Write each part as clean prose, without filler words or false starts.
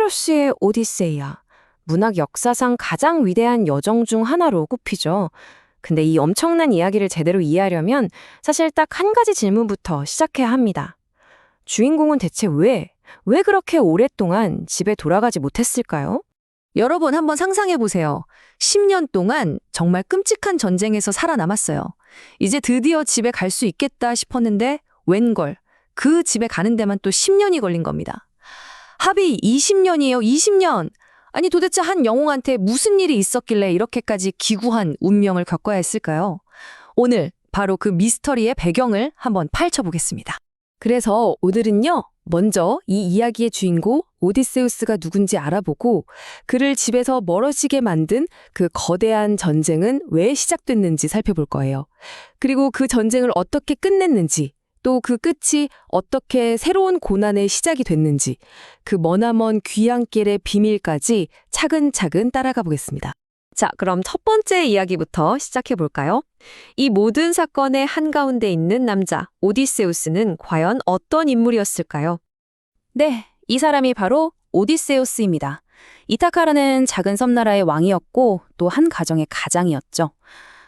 호메로스의 오디세이아. 문학 역사상 가장 위대한 여정 중 하나로 꼽히죠. 근데 이 엄청난 이야기를 제대로 이해하려면 사실 딱 한 가지 질문부터 시작해야 합니다. 주인공은 대체 왜 그렇게 오랫동안 집에 돌아가지 못했을까요? 여러분 한번 상상해 보세요. 10년 동안 정말 끔찍한 전쟁에서 살아남았어요. 이제 드디어 집에 갈 수 있겠다 싶었는데 웬걸 그 집에 가는 데만 또 10년이 걸린 겁니다. 합의 20년이에요. 20년. 아니 도대체 한 영웅한테 무슨 일이 있었길래 이렇게까지 기구한 운명을 겪어야 했을까요? 오늘 바로 그 미스터리의 배경을 한번 파헤쳐보겠습니다. 그래서 오늘은요, 먼저 이 이야기의 주인공 오디세우스가 누군지 알아보고 그를 집에서 멀어지게 만든 그 거대한 전쟁은 왜 시작됐는지 살펴볼 거예요. 그리고 그 전쟁을 어떻게 끝냈는지, 또 그 끝이 어떻게 새로운 고난의 시작이 됐는지, 그 머나먼 귀향길의 비밀까지 차근차근 따라가 보겠습니다. 자, 그럼 첫 번째 이야기부터 시작해 볼까요? 이 모든 사건의 한가운데 있는 남자, 오디세우스는 과연 어떤 인물이었을까요? 네, 이 사람이 바로 오디세우스입니다. 이타카라는 작은 섬나라의 왕이었고 또 한 가정의 가장이었죠.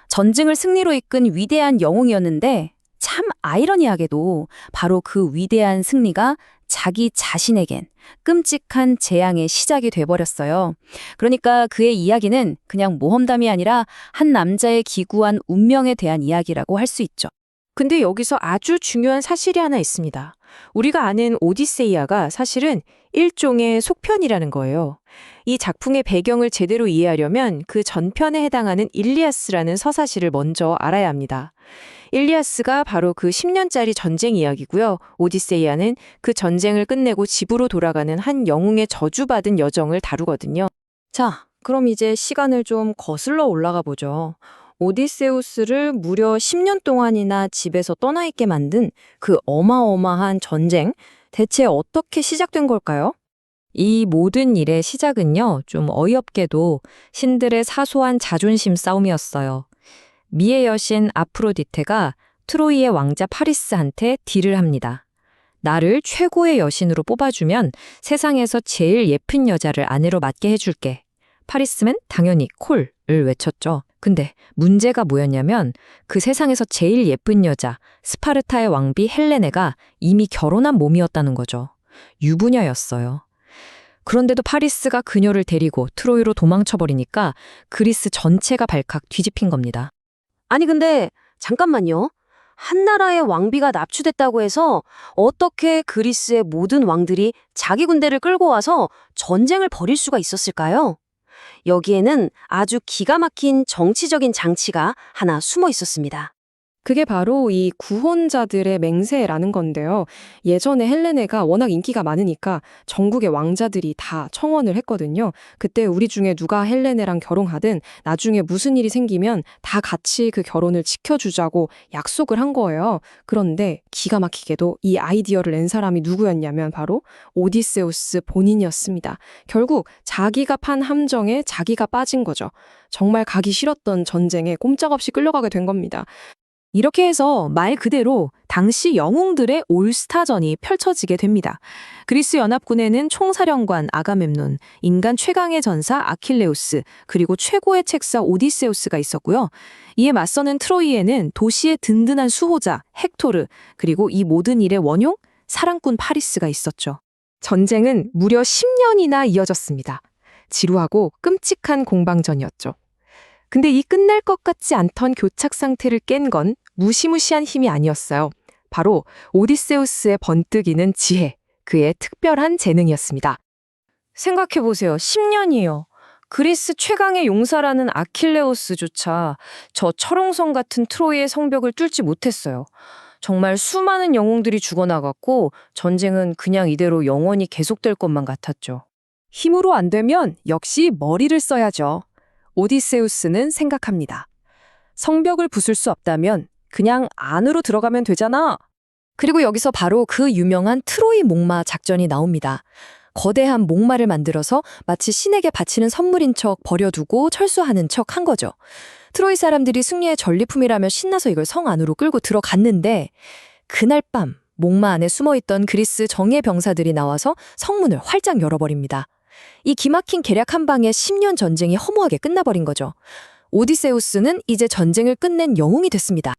전쟁을 승리로 이끈 위대한 영웅이었는데 참 아이러니하게도 바로 그 위대한 승리가 자기 자신에겐 끔찍한 재앙의 시작이 돼버렸어요. 그러니까 그의 이야기는 그냥 모험담이 아니라 한 남자의 기구한 운명에 대한 이야기라고 할 수 있죠. 근데 여기서 아주 중요한 사실이 하나 있습니다. 우리가 아는 오디세이아가 사실은 일종의 속편이라는 거예요. 이 작품의 배경을 제대로 이해하려면 그 전편에 해당하는 일리아스라는 서사시를 먼저 알아야 합니다. 일리아스가 바로 그 10년짜리 전쟁 이야기고요. 오디세이아는 그 전쟁을 끝내고 집으로 돌아가는 한 영웅의 저주받은 여정을 다루거든요. 자, 그럼 이제 시간을 좀 거슬러 올라가 보죠. 오디세우스를 무려 10년 동안이나 집에서 떠나 있게 만든 그 어마어마한 전쟁, 대체 어떻게 시작된 걸까요? 이 모든 일의 시작은요, 좀 어이없게도 신들의 사소한 자존심 싸움이었어요. 미의 여신 아프로디테가 트로이의 왕자 파리스한테 딜을 합니다. 나를 최고의 여신으로 뽑아주면 세상에서 제일 예쁜 여자를 아내로 맡게 해줄게. 파리스는 당연히 콜을 외쳤죠. 근데 문제가 뭐였냐면 그 세상에서 제일 예쁜 여자 스파르타의 왕비 헬레네가 이미 결혼한 몸이었다는 거죠. 유부녀였어요. 그런데도 파리스가 그녀를 데리고 트로이로 도망쳐버리니까 그리스 전체가 발칵 뒤집힌 겁니다. 아니 근데 잠깐만요. 한 나라의 왕비가 납치됐다고 해서 어떻게 그리스의 모든 왕들이 자기 군대를 끌고 와서 전쟁을 벌일 수가 있었을까요? 여기에는 아주 기가 막힌 정치적인 장치가 하나 숨어 있었습니다. 그게 바로 이 구혼자들의 맹세라는 건데요. 예전에 헬레네가 워낙 인기가 많으니까 전국의 왕자들이 다 청혼을 했거든요. 그때 우리 중에 누가 헬레네랑 결혼하든 나중에 무슨 일이 생기면 다 같이 그 결혼을 지켜주자고 약속을 한 거예요. 그런데 기가 막히게도 이 아이디어를 낸 사람이 누구였냐면 바로 오디세우스 본인이었습니다. 결국 자기가 판 함정에 자기가 빠진 거죠. 정말 가기 싫었던 전쟁에 꼼짝없이 끌려가게 된 겁니다. 이렇게 해서 말 그대로 당시 영웅들의 올스타전이 펼쳐지게 됩니다. 그리스 연합군에는 총사령관 아가멤논, 인간 최강의 전사 아킬레우스, 그리고 최고의 책사 오디세우스가 있었고요. 이에 맞서는 트로이에는 도시의 든든한 수호자 헥토르, 그리고 이 모든 일의 원흉 사랑꾼 파리스가 있었죠. 전쟁은 무려 10년이나 이어졌습니다. 지루하고 끔찍한 공방전이었죠. 근데 이 끝날 것 같지 않던 교착 상태를 깬 건 무시무시한 힘이 아니었어요. 바로 오디세우스의 번뜩이는 지혜, 그의 특별한 재능이었습니다. 생각해보세요. 10년이에요. 그리스 최강의 용사라는 아킬레우스조차 저 철옹성 같은 트로이의 성벽을 뚫지 못했어요. 정말 수많은 영웅들이 죽어나갔고 전쟁은 그냥 이대로 영원히 계속될 것만 같았죠. 힘으로 안 되면 역시 머리를 써야죠. 오디세우스는 생각합니다. 성벽을 부술 수 없다면 그냥 안으로 들어가면 되잖아. 그리고 여기서 바로 그 유명한 트로이 목마 작전이 나옵니다. 거대한 목마를 만들어서 마치 신에게 바치는 선물인 척 버려두고 철수하는 척 한 거죠. 트로이 사람들이 승리의 전리품이라며 신나서 이걸 성 안으로 끌고 들어갔는데 그날 밤 목마 안에 숨어있던 그리스 정예 병사들이 나와서 성문을 활짝 열어버립니다. 이 기막힌 계략 한 방에 10년 전쟁이 허무하게 끝나버린 거죠. 오디세우스는 이제 전쟁을 끝낸 영웅이 됐습니다.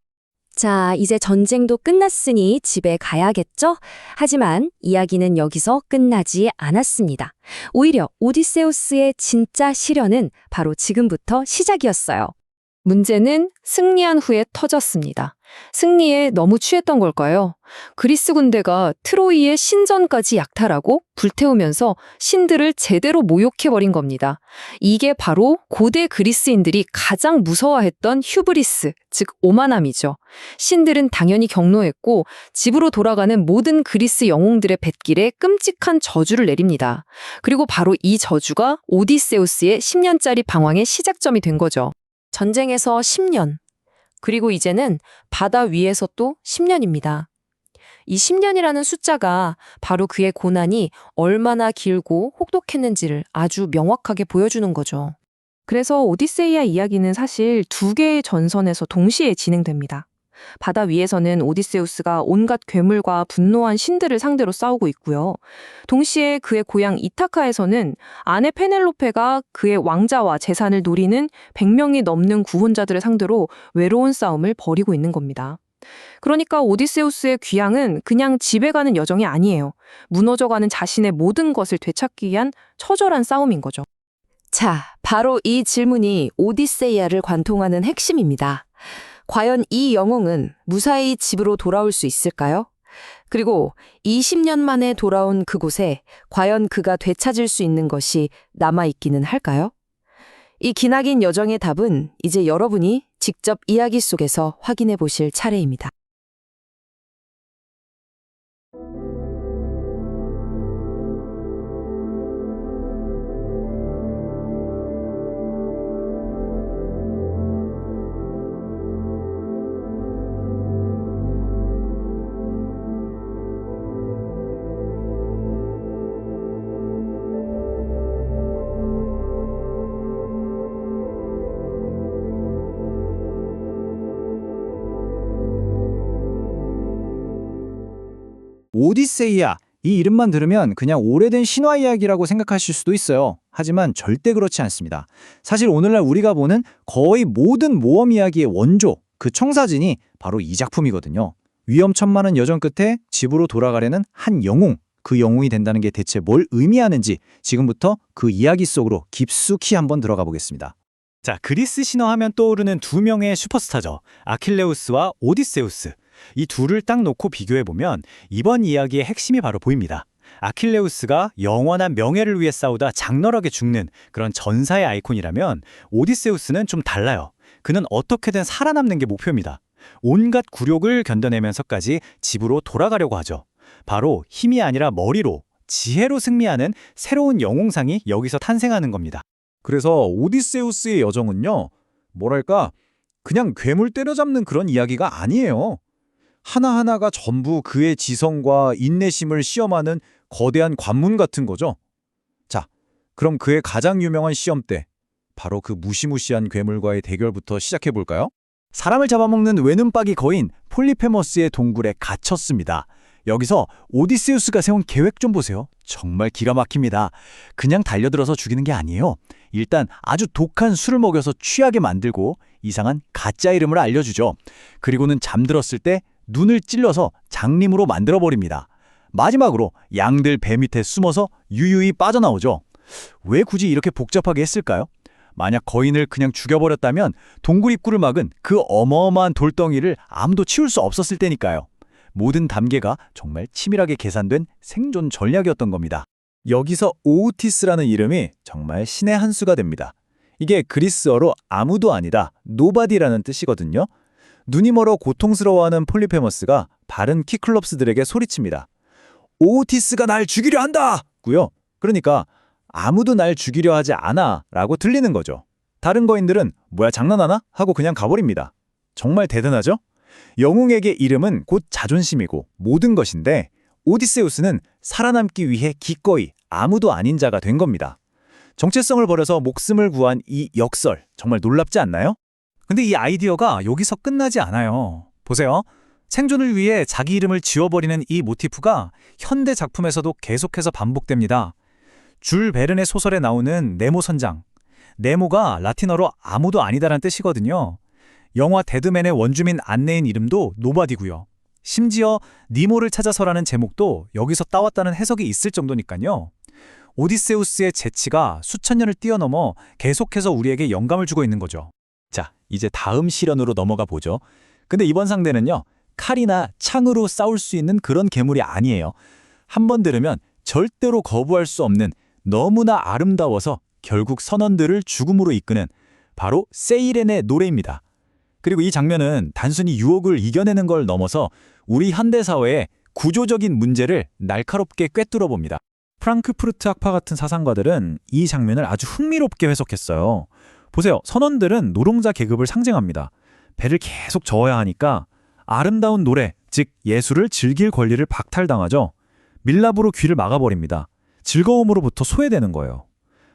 자, 이제 전쟁도 끝났으니 집에 가야겠죠? 하지만 이야기는 여기서 끝나지 않았습니다. 오히려 오디세우스의 진짜 시련은 바로 지금부터 시작이었어요. 문제는 승리한 후에 터졌습니다. 승리에 너무 취했던 걸까요? 그리스 군대가 트로이의 신전까지 약탈하고 불태우면서 신들을 제대로 모욕해버린 겁니다. 이게 바로 고대 그리스인들이 가장 무서워했던 휴브리스, 즉 오만함이죠. 신들은 당연히 경노했고 집으로 돌아가는 모든 그리스 영웅들의 뱃길에 끔찍한 저주를 내립니다. 그리고 바로 이 저주가 오디세우스의 10년짜리 방황의 시작점이 된 거죠. 전쟁에서 10년, 그리고 이제는 바다 위에서 또 10년입니다. 이 10년이라는 숫자가 바로 그의 고난이 얼마나 길고 혹독했는지를 아주 명확하게 보여주는 거죠. 그래서 오디세이아 이야기는 사실 두 개의 전선에서 동시에 진행됩니다. 바다 위에서는 오디세우스가 온갖 괴물과 분노한 신들을 상대로 싸우고 있고요. 동시에 그의 고향 이타카에서는 아내 페넬로페가 그의 왕자와 재산을 노리는 100명이 넘는 구혼자들을 상대로 외로운 싸움을 벌이고 있는 겁니다. 그러니까 오디세우스의 귀향은 그냥 집에 가는 여정이 아니에요. 무너져가는 자신의 모든 것을 되찾기 위한 처절한 싸움인 거죠. 자, 바로 이 질문이 오디세이아를 관통하는 핵심입니다. 과연 이 영웅은 무사히 집으로 돌아올 수 있을까요? 그리고 20년 만에 돌아온 그곳에 과연 그가 되찾을 수 있는 것이 남아있기는 할까요? 이 기나긴 여정의 답은 이제 여러분이 직접 이야기 속에서 확인해 보실 차례입니다. 오디세이아, 이 이름만 들으면 그냥 오래된 신화 이야기라고 생각하실 수도 있어요. 하지만 절대 그렇지 않습니다. 사실 오늘날 우리가 보는 거의 모든 모험 이야기의 원조, 그 청사진이 바로 이 작품이거든요. 위험천만한 여정 끝에 집으로 돌아가려는 한 영웅, 그 영웅이 된다는 게 대체 뭘 의미하는지 지금부터 그 이야기 속으로 깊숙이 한번 들어가 보겠습니다. 자, 그리스 신화하면 떠오르는 두 명의 슈퍼스타죠. 아킬레우스와 오디세우스. 이 둘을 딱 놓고 비교해보면 이번 이야기의 핵심이 바로 보입니다. 아킬레우스가 영원한 명예를 위해 싸우다 장렬하게 죽는 그런 전사의 아이콘이라면 오디세우스는 좀 달라요. 그는 어떻게든 살아남는 게 목표입니다. 온갖 굴욕을 견뎌내면서까지 집으로 돌아가려고 하죠. 바로 힘이 아니라 머리로, 지혜로 승리하는 새로운 영웅상이 여기서 탄생하는 겁니다. 그래서 오디세우스의 여정은요, 뭐랄까, 그냥 괴물 때려잡는 그런 이야기가 아니에요. 하나하나가 전부 그의 지성과 인내심을 시험하는 거대한 관문 같은 거죠. 자, 그럼 그의 가장 유명한 시험대, 바로 그 무시무시한 괴물과의 대결부터 시작해볼까요? 사람을 잡아먹는 외눈박이 거인 폴리페머스의 동굴에 갇혔습니다. 여기서 오디세우스가 세운 계획 좀 보세요. 정말 기가 막힙니다. 그냥 달려들어서 죽이는 게 아니에요. 일단 아주 독한 술을 먹여서 취하게 만들고 이상한 가짜 이름을 알려주죠. 그리고는 잠들었을 때 눈을 찔러서 장님으로 만들어버립니다. 마지막으로 양들 배 밑에 숨어서 유유히 빠져나오죠. 왜 굳이 이렇게 복잡하게 했을까요? 만약 거인을 그냥 죽여버렸다면 동굴 입구를 막은 그 어마어마한 돌덩이를 아무도 치울 수 없었을 테니까요. 모든 단계가 정말 치밀하게 계산된 생존 전략이었던 겁니다. 여기서 오우티스라는 이름이 정말 신의 한 수가 됩니다. 이게 그리스어로 아무도 아니다, 노바디라는 뜻이거든요. 눈이 멀어 고통스러워하는 폴리페머스가 바른 키클롭스들에게 소리칩니다. 오우티스가 날 죽이려 한다! 고요. 그러니까 아무도 날 죽이려 하지 않아 라고 들리는 거죠. 다른 거인들은 뭐야 장난하나? 하고 그냥 가버립니다. 정말 대단하죠? 영웅에게 이름은 곧 자존심이고 모든 것인데 오디세우스는 살아남기 위해 기꺼이 아무도 아닌 자가 된 겁니다. 정체성을 버려서 목숨을 구한 이 역설 정말 놀랍지 않나요? 근데 이 아이디어가 여기서 끝나지 않아요. 보세요. 생존을 위해 자기 이름을 지워버리는 이 모티프가 현대 작품에서도 계속해서 반복됩니다. 줄 베른의 소설에 나오는 네모 선장. 네모가 라틴어로 아무도 아니다란 뜻이거든요. 영화 데드맨의 원주민 안내인 이름도 노바디고요. 심지어 니모를 찾아서라는 제목도 여기서 따왔다는 해석이 있을 정도니까요. 오디세우스의 재치가 수천 년을 뛰어넘어 계속해서 우리에게 영감을 주고 있는 거죠. 자, 이제 다음 실현으로 넘어가 보죠. 근데 이번 상대는요, 칼이나 창으로 싸울 수 있는 그런 괴물이 아니에요. 한번 들으면 절대로 거부할 수 없는, 너무나 아름다워서 결국 선원들을 죽음으로 이끄는 바로 세이렌의 노래입니다. 그리고 이 장면은 단순히 유혹을 이겨내는 걸 넘어서 우리 현대사회의 구조적인 문제를 날카롭게 꿰뚫어 봅니다. 프랑크푸르트 학파 같은 사상가들은 이 장면을 아주 흥미롭게 해석했어요. 보세요. 선원들은 노동자 계급을 상징합니다. 배를 계속 저어야 하니까 아름다운 노래, 즉 예술을 즐길 권리를 박탈당하죠. 밀랍으로 귀를 막아버립니다. 즐거움으로부터 소외되는 거예요.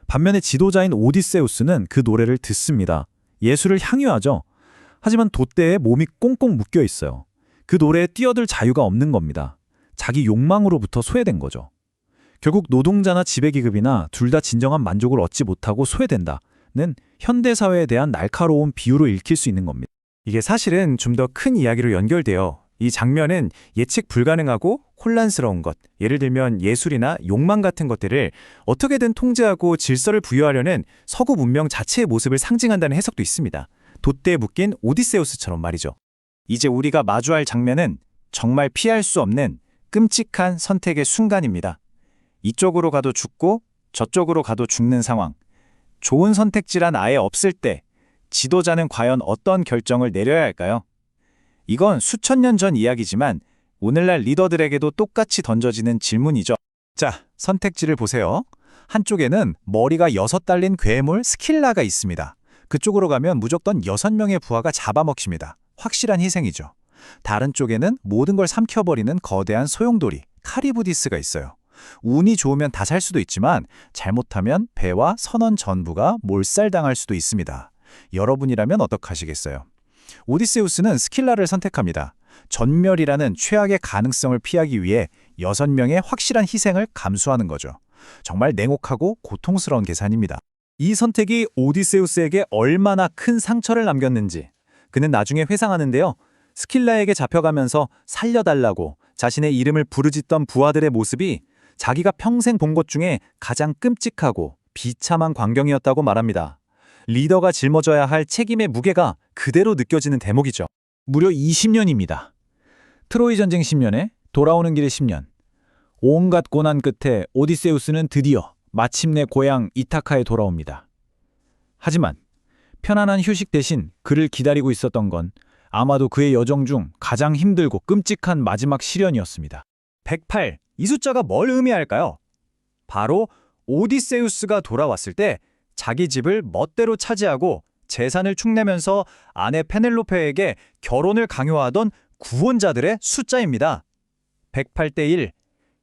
반면에 지도자인 오디세우스는 그 노래를 듣습니다. 예술을 향유하죠. 하지만 돛대에 몸이 꽁꽁 묶여 있어요. 그 노래에 뛰어들 자유가 없는 겁니다. 자기 욕망으로부터 소외된 거죠. 결국 노동자나 지배계급이나 둘 다 진정한 만족을 얻지 못하고 소외된다는 현대사회에 대한 날카로운 비유로 읽힐 수 있는 겁니다. 이게 사실은 좀 더 큰 이야기로 연결돼요. 이 장면은 예측 불가능하고 혼란스러운 것, 예를 들면 예술이나 욕망 같은 것들을 어떻게든 통제하고 질서를 부여하려는 서구 문명 자체의 모습을 상징한다는 해석도 있습니다. 돛대에 묶인 오디세우스처럼 말이죠. 이제 우리가 마주할 장면은 정말 피할 수 없는 끔찍한 선택의 순간입니다. 이쪽으로 가도 죽고 저쪽으로 가도 죽는 상황. 좋은 선택지란 아예 없을 때 지도자는 과연 어떤 결정을 내려야 할까요? 이건 수천 년 전 이야기지만 오늘날 리더들에게도 똑같이 던져지는 질문이죠. 자, 선택지를 보세요. 한쪽에는 머리가 6 달린 괴물 스킬라가 있습니다. 그쪽으로 가면 무조건 6명의 부하가 잡아먹힙니다. 확실한 희생이죠. 다른 쪽에는 모든 걸 삼켜버리는 거대한 소용돌이 카리부디스가 있어요. 운이 좋으면 다 살 수도 있지만 잘못하면 배와 선원 전부가 몰살당할 수도 있습니다. 여러분이라면 어떡하시겠어요? 오디세우스는 스킬라를 선택합니다. 전멸이라는 최악의 가능성을 피하기 위해 6명의 확실한 희생을 감수하는 거죠. 정말 냉혹하고 고통스러운 계산입니다. 이 선택이 오디세우스에게 얼마나 큰 상처를 남겼는지 그는 나중에 회상하는데요. 스킬라에게 잡혀가면서 살려달라고 자신의 이름을 부르짖던 부하들의 모습이 자기가 평생 본 것 중에 가장 끔찍하고 비참한 광경이었다고 말합니다. 리더가 짊어져야 할 책임의 무게가 그대로 느껴지는 대목이죠. 무려 20년입니다. 트로이 전쟁 10년에 돌아오는 길의 10년. 온갖 고난 끝에 오디세우스는 드디어 마침내 고향 이타카에 돌아옵니다. 하지만 편안한 휴식 대신 그를 기다리고 있었던 건 아마도 그의 여정 중 가장 힘들고 끔찍한 마지막 시련이었습니다. 108, 이 숫자가 뭘 의미할까요? 바로 오디세우스가 돌아왔을 때 자기 집을 멋대로 차지하고 재산을 축내면서 아내 페넬로페에게 결혼을 강요하던 구혼자들의 숫자입니다. 108대 1.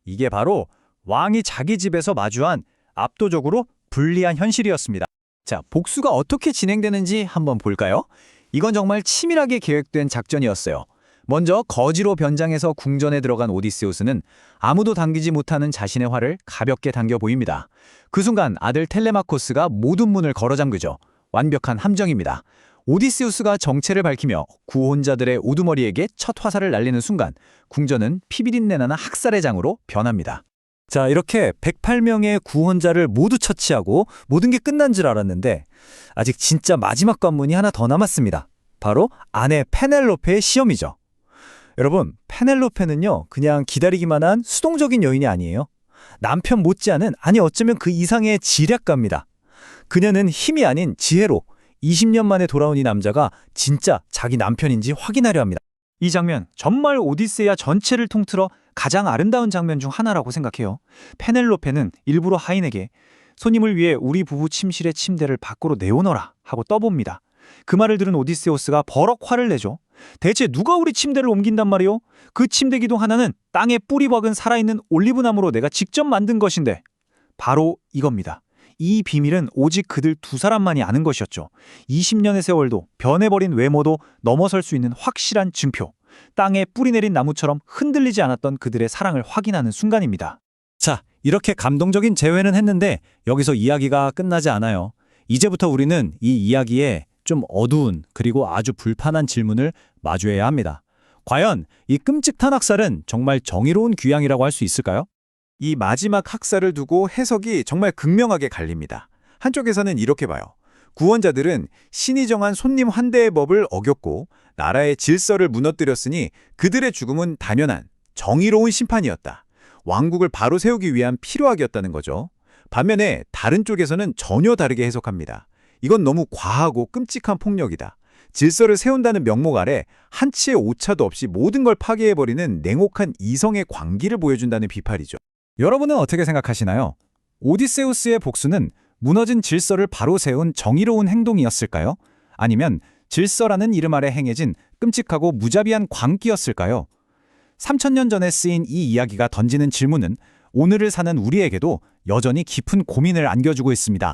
이게 바로 왕이 자기 집에서 마주한 압도적으로 불리한 현실이었습니다. 자, 복수가 어떻게 진행되는지 한번 볼까요? 이건 정말 치밀하게 계획된 작전이었어요. 먼저 거지로 변장해서 궁전에 들어간 오디세우스는 아무도 당기지 못하는 자신의 활을 가볍게 당겨 보입니다. 그 순간 아들 텔레마코스가 모든 문을 걸어 잠그죠. 완벽한 함정입니다. 오디세우스가 정체를 밝히며 구혼자들의 우두머리에게 첫 화살을 날리는 순간 궁전은 피비린내 나는 학살의 장으로 변합니다. 자, 이렇게 108명의 구혼자를 모두 처치하고 모든 게 끝난 줄 알았는데 아직 진짜 마지막 관문이 하나 더 남았습니다. 바로 아내 페넬로페의 시험이죠. 여러분, 페넬로페는요, 그냥 기다리기만 한 수동적인 여인이 아니에요. 남편 못지않은, 아니 어쩌면 그 이상의 지략가입니다. 그녀는 힘이 아닌 지혜로 20년 만에 돌아온 이 남자가 진짜 자기 남편인지 확인하려 합니다. 이 장면, 정말 오디세이아 전체를 통틀어 가장 아름다운 장면 중 하나라고 생각해요. 페넬로페는 일부러 하인에게 손님을 위해 우리 부부 침실의 침대를 밖으로 내오너라 하고 떠봅니다. 그 말을 들은 오디세우스가 버럭 화를 내죠. 대체 누가 우리 침대를 옮긴단 말이오? 그 침대 기둥 하나는 땅에 뿌리 박은 살아있는 올리브나무로 내가 직접 만든 것인데. 바로 이겁니다. 이 비밀은 오직 그들 두 사람만이 아는 것이었죠. 20년의 세월도 변해버린 외모도 넘어설 수 있는 확실한 증표. 땅에 뿌리 내린 나무처럼 흔들리지 않았던 그들의 사랑을 확인하는 순간입니다. 자, 이렇게 감동적인 재회는 했는데 여기서 이야기가 끝나지 않아요. 이제부터 우리는 이 이야기에 좀 어두운 그리고 아주 불판한 질문을 마주해야 합니다. 과연 이 끔찍한 학살은 정말 정의로운 귀향이라고 할 수 있을까요? 이 마지막 학살을 두고 해석이 정말 극명하게 갈립니다. 한쪽에서는 이렇게 봐요. 구원자들은 신이 정한 손님 환대의 법을 어겼고 나라의 질서를 무너뜨렸으니 그들의 죽음은 당연한 정의로운 심판이었다. 왕국을 바로 세우기 위한 필요악이었다는 거죠. 반면에 다른 쪽에서는 전혀 다르게 해석합니다. 이건 너무 과하고 끔찍한 폭력이다. 질서를 세운다는 명목 아래 한치의 오차도 없이 모든 걸 파괴해버리는 냉혹한 이성의 광기를 보여준다는 비판이죠. 여러분은 어떻게 생각하시나요? 오디세우스의 복수는 무너진 질서를 바로 세운 정의로운 행동이었을까요? 아니면 질서라는 이름 아래 행해진 끔찍하고 무자비한 광기였을까요? 3000년 전에 쓰인 이 이야기가 던지는 질문은 오늘을 사는 우리에게도 여전히 깊은 고민을 안겨주고 있습니다.